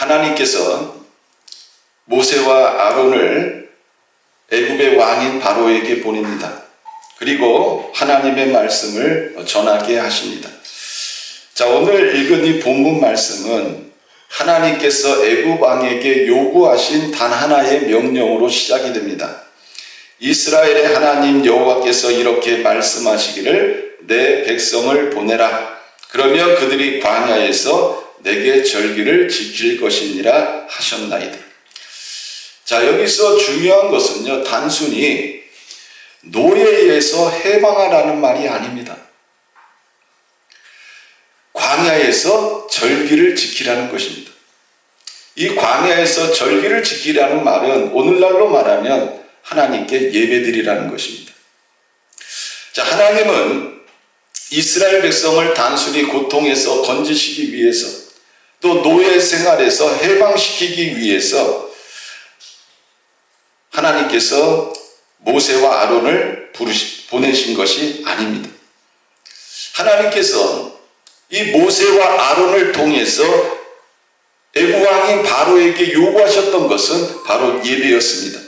하나님께서 모세와 아론을 애굽의 왕인 바로에게 보냅니다. 그리고 하나님의 말씀을 전하게 하십니다. 자, 오늘 읽은 이 본문 말씀은 하나님께서 애굽 왕에게 요구하신 단 하나의 명령으로 시작이 됩니다. 이스라엘의 하나님 여호와께서 이렇게 말씀하시기를 내 백성을 보내라. 그러면 그들이 광야에서 내게 절기를 지킬 것이니라 하셨나이다. 자, 여기서 중요한 것은요, 단순히 노예에서 해방하라는 말이 아닙니다. 광야에서 절기를 지키라는 것입니다. 이 광야에서 절기를 지키라는 말은 오늘날로 말하면 하나님께 예배드리라는 것입니다. 자, 하나님은 이스라엘 백성을 단순히 고통에서 건지시기 위해서 또 노예 생활에서 해방시키기 위해서 하나님께서 모세와 아론을 보내신 것이 아닙니다. 하나님께서 이 모세와 아론을 통해서 애굽 왕인 바로에게 요구하셨던 것은 바로 예배였습니다.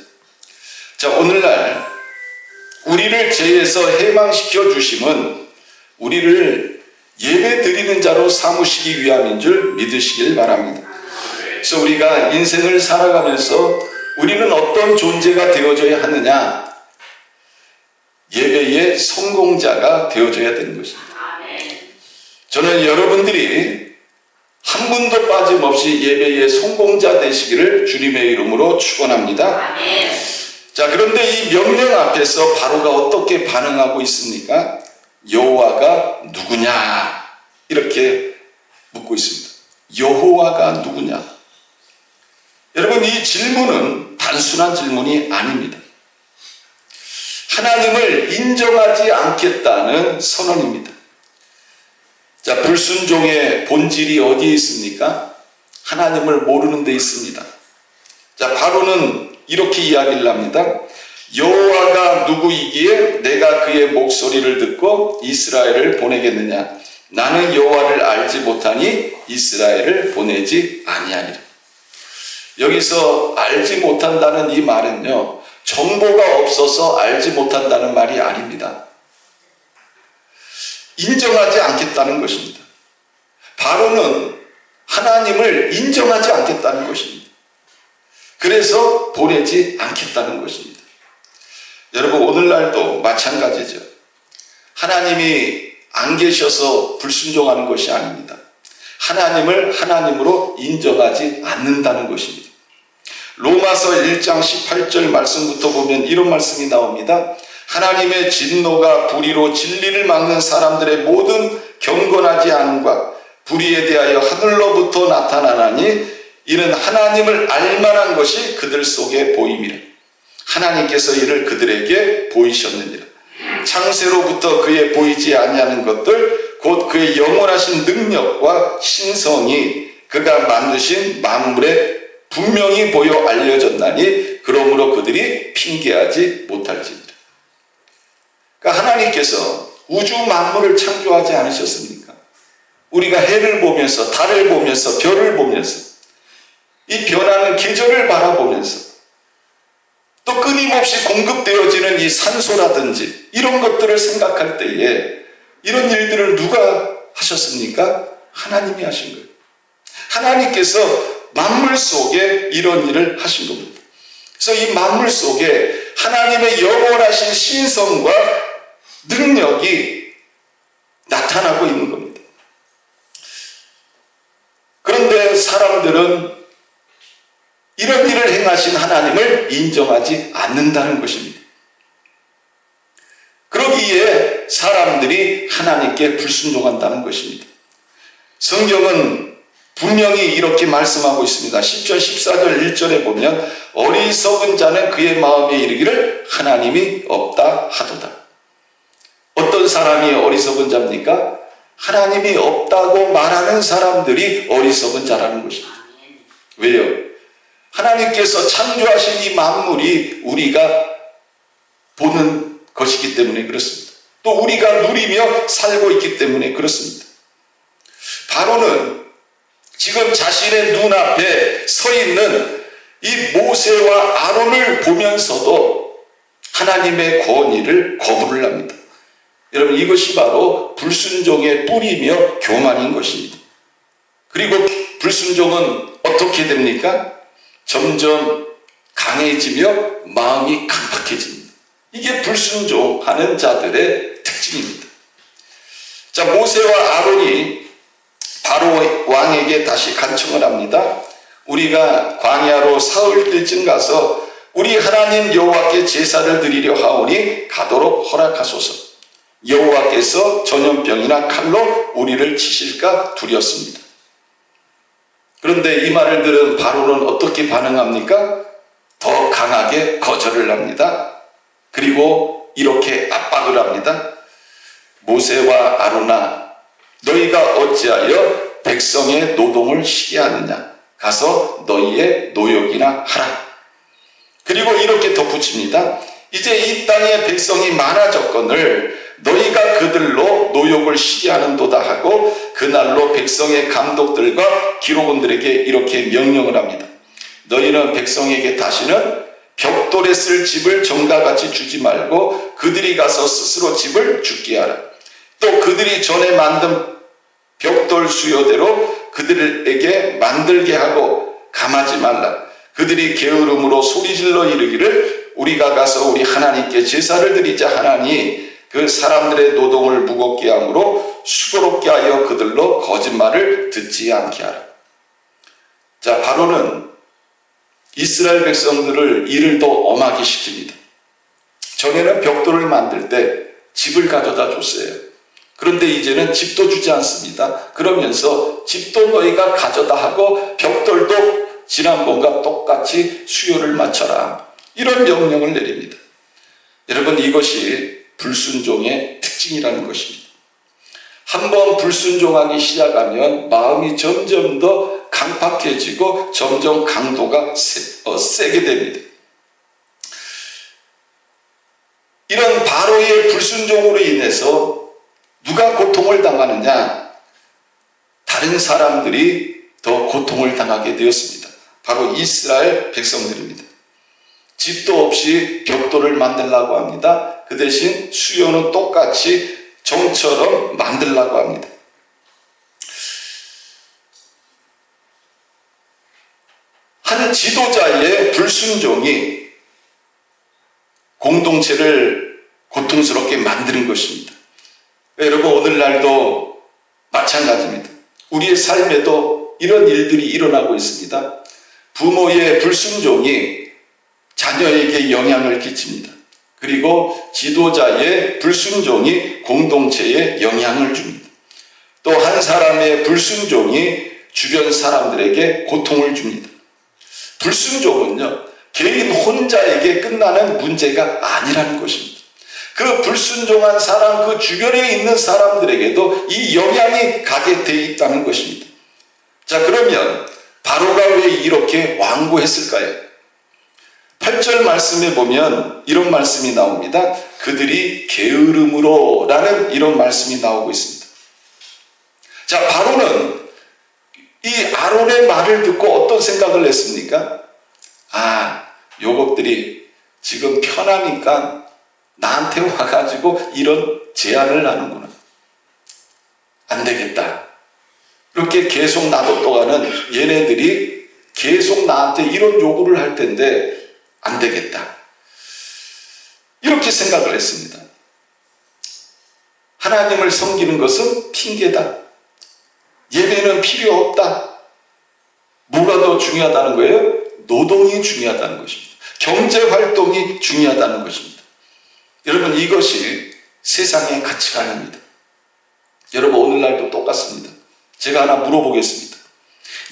자, 오늘날 우리를 죄에서 해방시켜 주심은 우리를 예배 드리는 자로 삼으시기 위함인 줄 믿으시길 바랍니다. 그래서 우리가 인생을 살아가면서 우리는 어떤 존재가 되어져야 하느냐? 예배의 성공자가 되어져야 되는 것입니다. 저는 여러분들이 한 분도 빠짐없이 예배의 성공자 되시기를 주님의 이름으로 축원합니다. 자, 그런데 이 명령 앞에서 바로가 어떻게 반응하고 있습니까? 여호와가 누구냐? 이렇게 묻고 있습니다. 여호와가 누구냐? 여러분, 이 질문은 단순한 질문이 아닙니다. 하나님을 인정하지 않겠다는 선언입니다. 자, 불순종의 본질이 어디에 있습니까? 하나님을 모르는 데 있습니다. 자, 바로는 이렇게 이야기를 합니다. 여호와가 누구이기에 내가 그의 목소리를 듣고 이스라엘을 보내겠느냐? 나는 여호와를 알지 못하니 이스라엘을 보내지 아니하니라. 여기서 알지 못한다는 이 말은요, 정보가 없어서 알지 못한다는 말이 아닙니다. 인정하지 않겠다는 것입니다. 바로는 하나님을 인정하지 않겠다는 것입니다. 그래서 보내지 않겠다는 것입니다. 여러분, 오늘날도 마찬가지죠. 하나님이 안 계셔서 불순종하는 것이 아닙니다. 하나님을 하나님으로 인정하지 않는다는 것입니다. 로마서 1장 18절 말씀부터 보면 이런 말씀이 나옵니다. 하나님의 진노가 불의로 진리를 막는 사람들의 모든 경건하지 않음과 불의에 대하여 하늘로부터 나타나나니 이는 하나님을 알만한 것이 그들 속에 보임이라. 하나님께서 이를 그들에게 보이셨느니라. 창세로부터 그의 보이지 아니하는 것들 곧 그의 영원하신 능력과 신성이 그가 만드신 만물에 분명히 보여 알려졌나니 그러므로 그들이 핑계하지 못할지니라. 그러니까 하나님께서 우주 만물을 창조하지 않으셨습니까? 우리가 해를 보면서 달을 보면서 별을 보면서 이 변하는 계절을 바라보면서 또 끊임없이 공급되어지는 이 산소라든지 이런 것들을 생각할 때에 이런 일들을 누가 하셨습니까? 하나님이 하신 거예요. 하나님께서 만물 속에 이런 일을 하신 겁니다. 그래서 이 만물 속에 하나님의 영원하신 신성과 능력이 나타나고 있는 겁니다. 그런데 사람들은 이런 일을 행하신 하나님을 인정하지 않는다는 것입니다. 그러기에 사람들이 하나님께 불순종한다는 것입니다. 성경은 분명히 이렇게 말씀하고 있습니다. 10절 14절 1절에 보면 어리석은 자는 그의 마음에 이르기를 하나님이 없다 하도다. 어떤 사람이 어리석은 자입니까? 하나님이 없다고 말하는 사람들이 어리석은 자라는 것입니다. 왜요? 하나님께서 창조하신 이 만물이 우리가 보는 것이기 때문에 그렇습니다. 또 우리가 누리며 살고 있기 때문에 그렇습니다. 바로는 지금 자신의 눈앞에 서 있는 이 모세와 아론을 보면서도 하나님의 권위를 거부를 합니다. 여러분, 이것이 바로 불순종의 뿌리며 교만인 것입니다. 그리고 불순종은 어떻게 됩니까? 점점 강해지며 마음이 강팍해집니다. 이게 불순종하는 자들의 특징입니다. 자, 모세와 아론이 바로 왕에게 다시 간청을 합니다. 우리가 광야로 사흘 때쯤 가서 우리 하나님 여호와께 제사를 드리려 하오니 가도록 허락하소서. 여호와께서 전염병이나 칼로 우리를 치실까 두렵습니다. 그런데 이 말을 들은 바로는 어떻게 반응합니까? 더 강하게 거절을 합니다. 그리고 이렇게 압박을 합니다. 모세와 아론아, 너희가 어찌하여 백성의 노동을 시게 하느냐? 가서 너희의 노역이나 하라. 그리고 이렇게 덧붙입니다. 이제 이 땅에 백성이 많아졌거늘 너희가 그들로 노역을 시게 하는도다 하고 그날로 백성의 감독들과 기록원들에게 이렇게 명령을 합니다. 너희는 백성에게 다시는 벽돌에 쓸 집을 전과 같이 주지 말고 그들이 가서 스스로 집을 짓게 하라. 또 그들이 전에 만든 벽돌 수요대로 그들에게 만들게 하고 감하지 말라. 그들이 게으름으로 소리질러 이르기를 우리가 가서 우리 하나님께 제사를 드리자 하나니 그 사람들의 노동을 무겁게 함으로 수고롭게 하여 그들로 거짓말을 듣지 않게 하라. 자, 바로는 이스라엘 백성들을 일을 더 엄하게 시킵니다. 전에는 벽돌을 만들 때 집을 가져다 줬어요. 그런데 이제는 집도 주지 않습니다. 그러면서 집도 너희가 가져다 하고 벽돌도 지난번과 똑같이 수요를 맞춰라. 이런 명령을 내립니다. 여러분, 이것이 불순종의 특징이라는 것입니다. 한번 불순종하기 시작하면 마음이 점점 더 강팍해지고 점점 강도가 세게 됩니다. 이런 바로의 불순종으로 인해서 누가 고통을 당하느냐? 다른 사람들이 더 고통을 당하게 되었습니다. 바로 이스라엘 백성들입니다. 집도 없이 벽돌을 만들려고 합니다. 그 대신 수요는 똑같이 정처럼 만들려고 합니다. 한 지도자의 불순종이 공동체를 고통스럽게 만드는 것입니다. 여러분, 오늘날도 마찬가지입니다. 우리의 삶에도 이런 일들이 일어나고 있습니다. 부모의 불순종이 자녀에게 영향을 끼칩니다. 그리고 지도자의 불순종이 공동체에 영향을 줍니다. 또 한 사람의 불순종이 주변 사람들에게 고통을 줍니다. 불순종은요, 개인 혼자에게 끝나는 문제가 아니라는 것입니다. 그 불순종한 사람, 그 주변에 있는 사람들에게도 이 영향이 가게 돼 있다는 것입니다. 자, 그러면 바로가 왜 이렇게 완고했을까요? 8절 말씀에 보면 이런 말씀이 나옵니다. 그들이 게으름으로 라는 이런 말씀이 나오고 있습니다. 자, 바로는 이 아론의 말을 듣고 어떤 생각을 했습니까? 아, 요것들이 지금 편하니까 나한테 와가지고 이런 제안을 하는구나. 안 되겠다. 이렇게 계속 놔뒀다가는 얘네들이 계속 나한테 이런 요구를 할 텐데 안 되겠다. 이렇게 생각을 했습니다. 하나님을 섬기는 것은 핑계다. 예배는 필요 없다. 뭐가 더 중요하다는 거예요? 노동이 중요하다는 것입니다. 경제활동이 중요하다는 것입니다. 여러분, 이것이 세상의 가치관입니다. 여러분, 오늘날도 똑같습니다. 제가 하나 물어보겠습니다.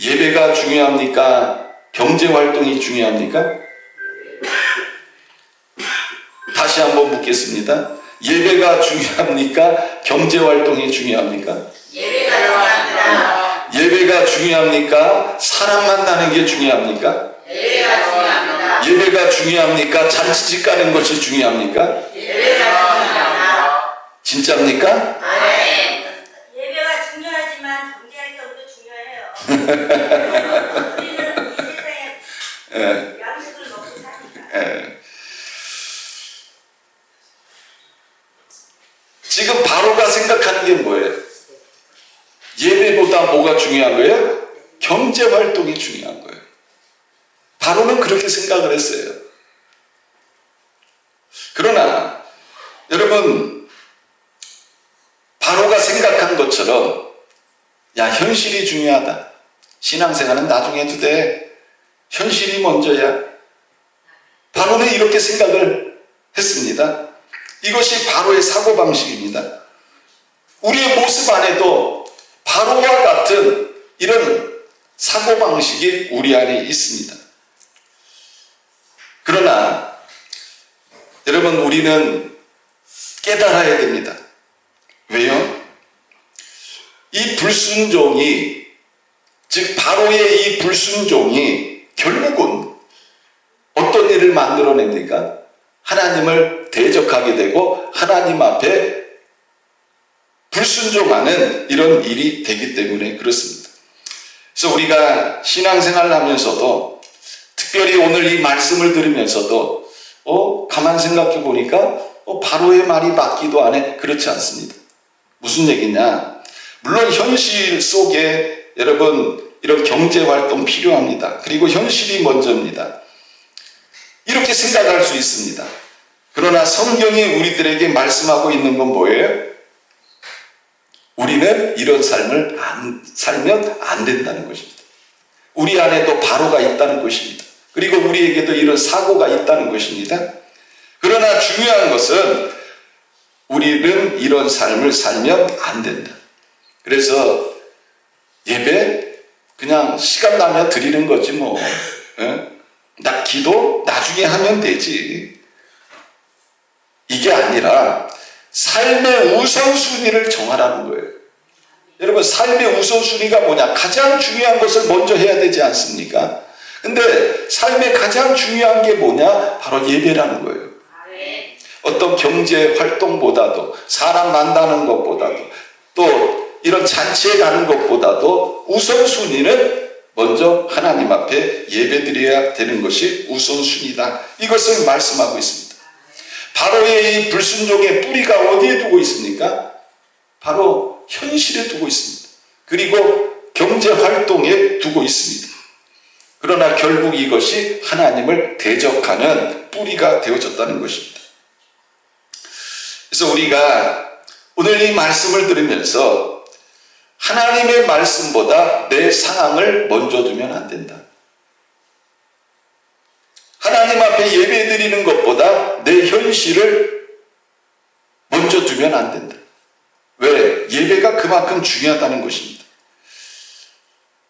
예배가 중요합니까? 경제활동이 중요합니까? 다시 한번 묻겠습니다. 예배가 중요합니까? 경제활동이 중요합니까? 예배가 중요합니다. 예배가 중요합니까? 사람 만나는 게 중요합니까? 예배가 중요합니다. 예배가 중요합니까? 잔치집 가는 것이 중요합니까? 예배가 중요합니다. 진짜입니까? 아멘. 예배가 중요하지만 경제활동도 중요해요. 우리는 이 세상에 예, 양식을 먹고 사니까. 예. 지금 바로가 생각하는 게 뭐예요? 예배보다 뭐가 중요한 거예요? 경제 활동이 중요한 거예요. 바로는 그렇게 생각을 했어요. 그러나 여러분, 바로가 생각한 것처럼 야, 현실이 중요하다. 신앙생활은 나중에 해도 돼. 현실이 먼저야. 바로는 이렇게 생각을 했습니다. 이것이 바로의 사고방식입니다. 우리의 모습 안에도 바로와 같은 이런 사고방식이 우리 안에 있습니다. 그러나 여러분, 우리는 깨달아야 됩니다. 왜요? 이 불순종이, 즉 바로의 이 불순종이 결국은 어떤 일을 만들어냅니까? 하나님을 대적하게 되고 하나님 앞에 불순종하는 이런 일이 되기 때문에 그렇습니다. 그래서 우리가 신앙생활을 하면서도, 특별히 오늘 이 말씀을 들으면서도 가만 생각해 보니까 바로의 말이 맞기도 하네. 그렇지 않습니다. 무슨 얘기냐? 물론 현실 속에 여러분 이런 경제활동 필요합니다. 그리고 현실이 먼저입니다. 이렇게 생각할 수 있습니다. 그러나 성경이 우리들에게 말씀하고 있는 건 뭐예요? 우리는 이런 삶을 살면 안 된다는 것입니다. 우리 안에도 바로가 있다는 것입니다. 그리고 우리에게도 이런 사고가 있다는 것입니다. 그러나 중요한 것은 우리는 이런 삶을 살면 안 된다. 그래서 예배 그냥 시간 나면 드리는 거지 뭐. 나 기도 나중에 하면 되지. 이게 아니라 삶의 우선순위를 정하라는 거예요. 여러분, 삶의 우선순위가 뭐냐? 가장 중요한 것을 먼저 해야 되지 않습니까? 근데 삶의 가장 중요한 게 뭐냐? 바로 예배라는 거예요. 어떤 경제 활동보다도, 사람 만나는 것보다도, 또 이런 잔치에 가는 것보다도 우선순위는 먼저 하나님 앞에 예배드려야 되는 것이 우선순위다. 이것을 말씀하고 있습니다. 바로의 이 불순종의 뿌리가 어디에 두고 있습니까? 바로 현실에 두고 있습니다. 그리고 경제 활동에 두고 있습니다. 그러나 결국 이것이 하나님을 대적하는 뿌리가 되어졌다는 것입니다. 그래서 우리가 오늘 이 말씀을 들으면서 하나님의 말씀보다 내 상황을 먼저 두면 안 된다. 하나님 앞에 예배 드리는 것보다 내 현실을 먼저 두면 안 된다. 왜? 예배가 그만큼 중요하다는 것입니다.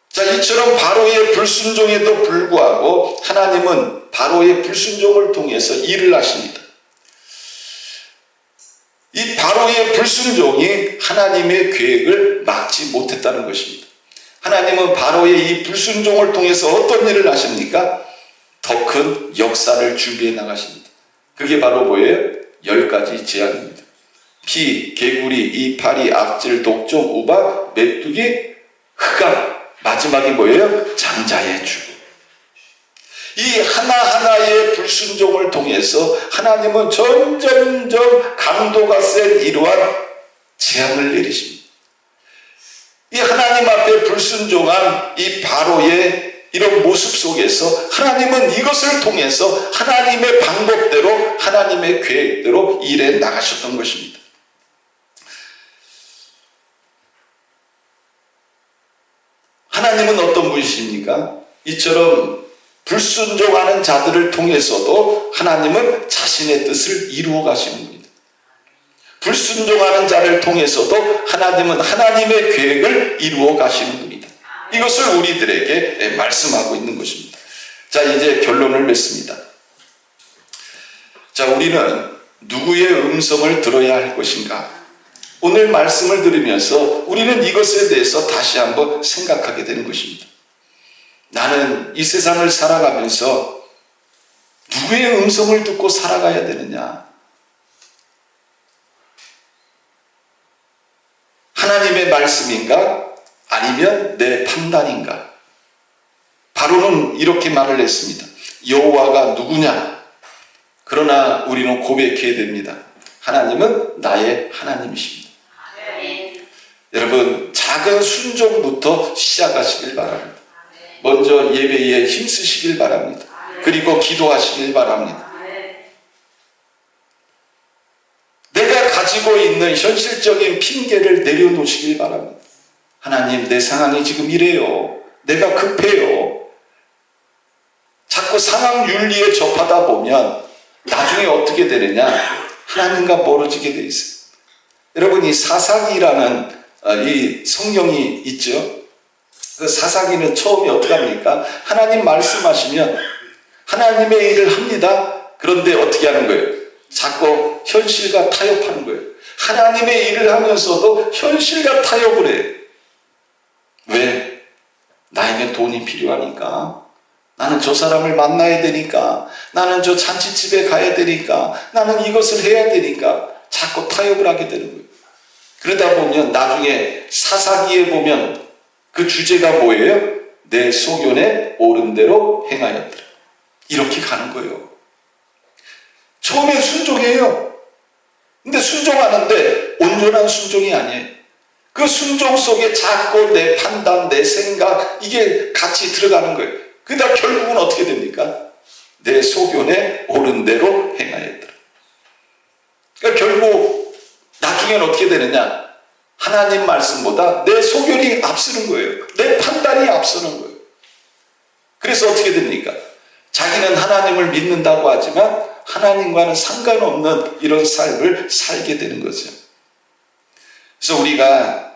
자, 이처럼 바로의 불순종에도 불구하고 하나님은 바로의 불순종을 통해서 일을 하십니다. 이 바로의 불순종이 하나님의 계획을 막지 못했다는 것입니다. 하나님은 바로의 이 불순종을 통해서 어떤 일을 하십니까? 더 큰 역사를 준비해 나가십니다. 그게 바로 뭐예요? 10가지 재앙입니다. 피, 개구리, 이파리, 악질, 독종, 우박, 메뚜기, 흑암, 마지막이 뭐예요? 장자의 죽음. 이 하나하나의 불순종을 통해서 하나님은 점점점 강도가 센 이러한 재앙을 내리십니다. 이 하나님 앞에 불순종한 이 바로의 이런 모습 속에서 하나님은 이것을 통해서 하나님의 방법대로, 하나님의 계획대로 일해 나가셨던 것입니다. 하나님은 어떤 분이십니까? 이처럼 불순종하는 자들을 통해서도 하나님은 자신의 뜻을 이루어 가시는 분입니다. 불순종하는 자를 통해서도 하나님은 하나님의 계획을 이루어 가시는 분입니다. 이것을 우리들에게 말씀하고 있는 것입니다. 자, 이제 결론을 맺습니다. 자, 우리는 누구의 음성을 들어야 할 것인가? 오늘 말씀을 들으면서 우리는 이것에 대해서 다시 한번 생각하게 되는 것입니다. 나는 이 세상을 살아가면서 누구의 음성을 듣고 살아가야 되느냐? 하나님의 말씀인가? 아니면 내 판단인가? 바로는 이렇게 말을 했습니다. 여호와가 누구냐? 그러나 우리는 고백해야 됩니다. 하나님은 나의 하나님이십니다. 아멘. 여러분, 작은 순종부터 시작하시길 바랍니다. 먼저 예배에 힘쓰시길 바랍니다. 그리고 기도하시길 바랍니다. 내가 가지고 있는 현실적인 핑계를 내려놓으시길 바랍니다. 하나님, 내 상황이 지금 이래요. 내가 급해요. 자꾸 상황 윤리에 접하다 보면 나중에 어떻게 되느냐? 하나님과 멀어지게 돼 있어요. 여러분, 이 사사기라는 이 성경이 있죠. 그 사사기는 처음에 어떻게 합니까? 하나님 말씀하시면 하나님의 일을 합니다. 그런데 어떻게 하는 거예요? 자꾸 현실과 타협하는 거예요. 하나님의 일을 하면서도 현실과 타협을 해요. 왜? 나에게 돈이 필요하니까. 나는 저 사람을 만나야 되니까. 나는 저 잔치집에 가야 되니까. 나는 이것을 해야 되니까. 자꾸 타협을 하게 되는 거예요. 그러다 보면 나중에 사사기에 보면 그 주제가 뭐예요? 내 소견에 옳은 대로 행하였더라. 이렇게 가는 거예요. 처음에 순종해요. 근데 순종하는데 온전한 순종이 아니에요. 그 순종 속에 자꾸 내 판단, 내 생각, 이게 같이 들어가는 거예요. 그러다 결국은 어떻게 됩니까? 내 소견에 옳은 대로 행하였더라. 그러니까 결국 나중에는 어떻게 되느냐? 하나님 말씀보다 내 소견이 앞서는 거예요. 내 판단이 앞서는 거예요. 그래서 어떻게 됩니까? 자기는 하나님을 믿는다고 하지만 하나님과는 상관없는 이런 삶을 살게 되는 거죠. 그래서 우리가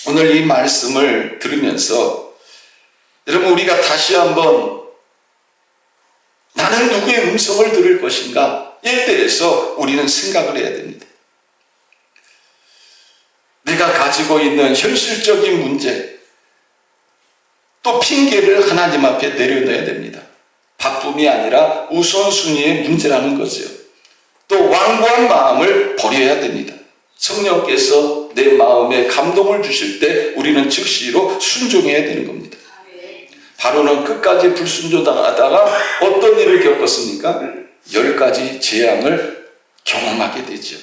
오늘 이 말씀을 들으면서 여러분, 우리가 다시 한번 나는 누구의 음성을 들을 것인가에 대해서 우리는 생각을 해야 됩니다. 내가 가지고 있는 현실적인 문제, 또 핑계를 하나님 앞에 내려놓아야 됩니다. 바쁨이 아니라 우선순위의 문제라는 거죠. 또 완고한 마음을 버려야 됩니다. 성령께서 내 마음에 감동을 주실 때 우리는 즉시로 순종해야 되는 겁니다. 바로는 끝까지 불순종하다가 어떤 일을 겪었습니까? 10가지 재앙을 경험하게 되죠.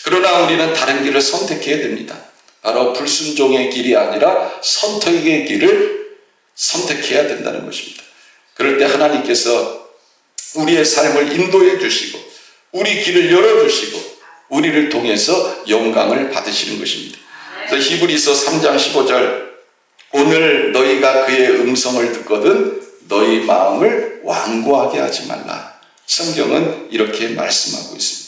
그러나 우리는 다른 길을 선택해야 됩니다. 바로 불순종의 길이 아니라 선택의 길을 선택해야 된다는 것입니다. 그럴 때 하나님께서 우리의 삶을 인도해 주시고 우리 길을 열어주시고 우리를 통해서 영광을 받으시는 것입니다. 그래서 히브리서 3장 15절, 오늘 너희가 그의 음성을 듣거든 너희 마음을 완고하게 하지 말라. 성경은 이렇게 말씀하고 있습니다.